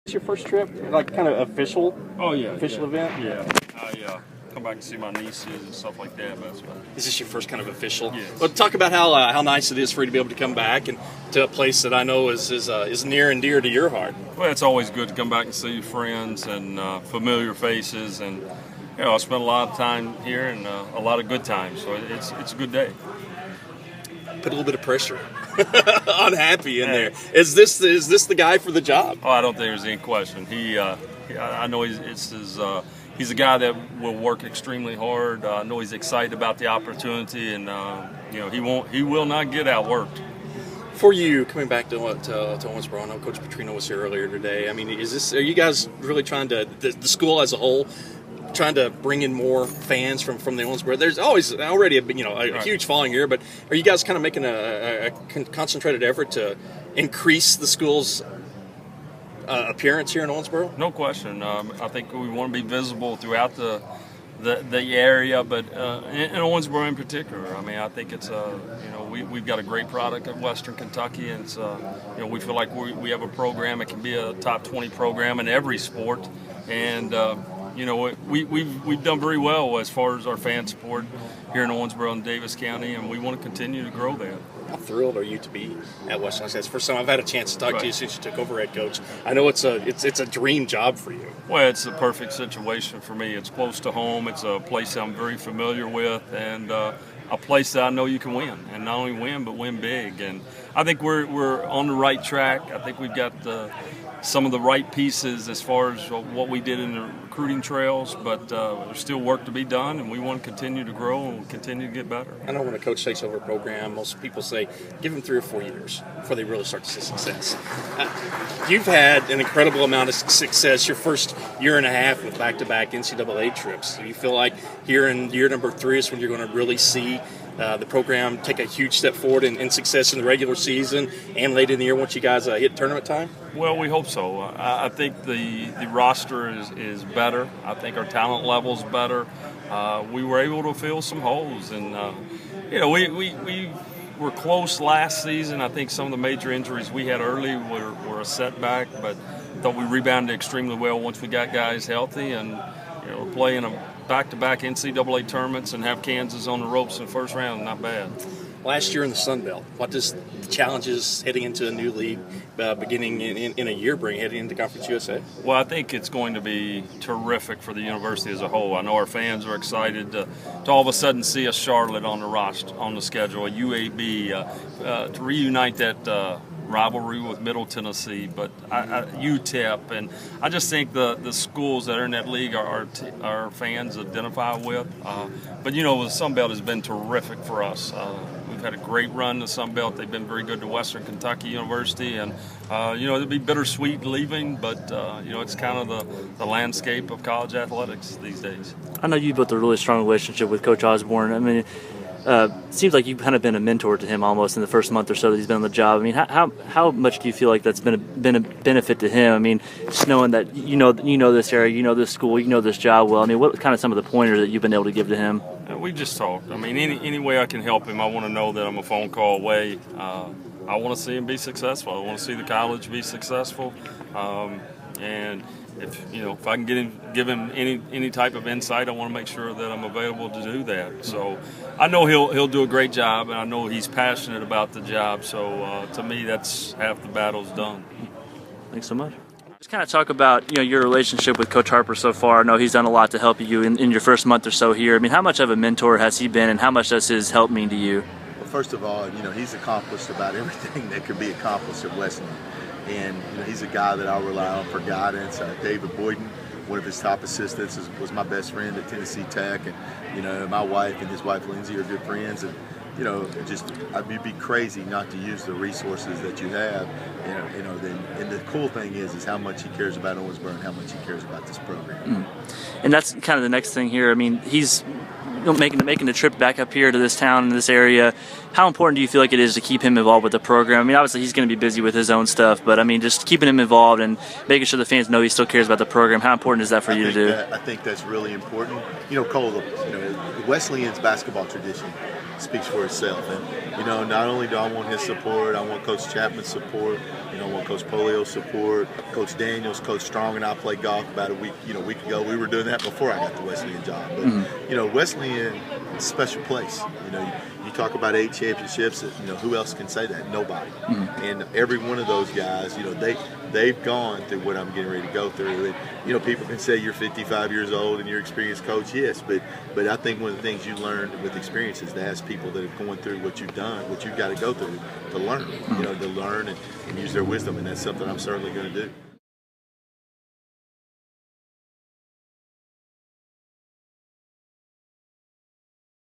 Is your first trip, like kind of official? Oh yeah, official event. Yeah, I come back and see my nieces and stuff like that. But that's about it. Is this your first kind of official? Yes. Well, talk about how nice it is for you to be able to come back and to a place that I know is near and dear to your heart. Well, it's always good to come back and see your friends and familiar faces, and I spent a lot of time here and a lot of good times. So it's a good day. Put a little bit of pressure on Happy in there. Is this the guy for the job? Oh, I don't think there's any question. I know he's a guy that will work extremely hard. I know he's excited about the opportunity, and he will not get outworked. For you, coming back to Owensboro, I know Coach Petrino was here earlier today. I mean, are you guys really trying to, the school as a whole, trying to bring in more fans from the Owensboro? There's always already a huge following here, but are you guys kind of making a concentrated effort to increase the school's appearance here in Owensboro? No question. I think we want to be visible throughout the area, but in Owensboro in particular. I mean, I think it's we've got a great product at Western Kentucky, and it's we feel like we have a program that can be a top 20 program in every sport, and we've done very well as far as our fan support here in Owensboro and Davis County, and we want to continue to grow that. How thrilled are you to be at Western? It's the first time I've had a chance to talk to you since you took over head coach. I know it's a dream job for you. Well, it's the perfect situation for me. It's close to home. It's a place I'm very familiar with, and a place that I know you can win, and not only win but win big. And I think we're on the right track. I think we've got some of the right pieces as far as what we did in the recruiting trails, but there's still work to be done, and we want to continue to grow and continue to get better. I know when a coach takes over a program, most people say give them 3 or 4 years before they really start to see success. You've had an incredible amount of success your first year and a half with back-to-back NCAA trips. Do you feel like here in year number 3 is when you're going to really see the program take a huge step forward in success in the regular season and late in the year once you guys hit tournament time? Well, we hope so. I think the roster is better. I think our talent level is better. We were able to fill some holes, and we were close last season. I think some of the major injuries we had early were a setback, but I thought we rebounded extremely well once we got guys healthy, and we're playing a back-to-back NCAA tournaments and have Kansas on the ropes in the first round. Not bad. Last year in the Sun Belt, what does the challenges heading into a new league beginning in a year bring heading into Conference USA? Well, I think it's going to be terrific for the university as a whole. I know our fans are excited to all of a sudden see a Charlotte on the roster, on the schedule, a UAB, to reunite that rivalry with Middle Tennessee, but UTEP, and I just think the schools that are in that league our fans identify with. But the Sun Belt has been terrific for us. We've had a great run in the Sun Belt. They've been very good to Western Kentucky University, and it'll be bittersweet leaving, but it's kind of the landscape of college athletics these days. I know you built a really strong relationship with Coach Osborne. I mean, seems like you've kind of been a mentor to him almost in the first month or so that he's been on the job. I mean, how much do you feel like that's been a benefit to him? I mean, just knowing that you know this area, you know this school, you know this job well. I mean, what kind of some of the pointers that you've been able to give to him? We just talked. I mean, any way I can help him, I want to know that I'm a phone call away. I want to see him be successful. I want to see the college be successful, and if I can give him any type of insight, I want to make sure that I'm available to do that. So I know he'll do a great job, and I know he's passionate about the job. So to me, that's half the battle's done. Thanks so much. Just kind of talk about your relationship with Coach Harper so far. I know he's done a lot to help you in your first month or so here. I mean, how much of a mentor has he been, and how much does his help mean to you? Well, first of all, he's accomplished about everything that could be accomplished at Wesleyan. And he's a guy that I'll rely on for guidance. David Boyden, one of his top assistants, was my best friend at Tennessee Tech, and my wife and his wife Lindsay are good friends. And I'd be crazy not to use the resources that you have. And the cool thing is how much he cares about Owensboro and how much he cares about this program. And that's kind of the next thing here. I mean, he's making the trip back up here to this town in this area. How important do you feel like it is to keep him involved with the program? I mean, obviously he's going to be busy with his own stuff, but I mean, just keeping him involved and making sure the fans know he still cares about the program. How important is that for you to do? I think that's really important. Cole, Wesleyan's basketball tradition speaks for itself. And, you know, not only do I want his support, I want Coach Chapman's support, you know, I want Coach Polio's support, Coach Daniels, Coach Strong and I played golf about a week ago. We were doing that before I got the Wesleyan job. But, you know, Wesleyan is a special place. You know, you talk about 8 championships, you know, who else can say that? Nobody. And every one of those guys, you know, they've gone through what I'm getting ready to go through. And, you know, people can say you're 55 years old and you're an experienced coach, yes, but I think one of the things you learn with experience is to ask people that have gone through what you've done, what you've got to go through to learn, you know, to learn and use their wisdom, and that's something I'm certainly going to do.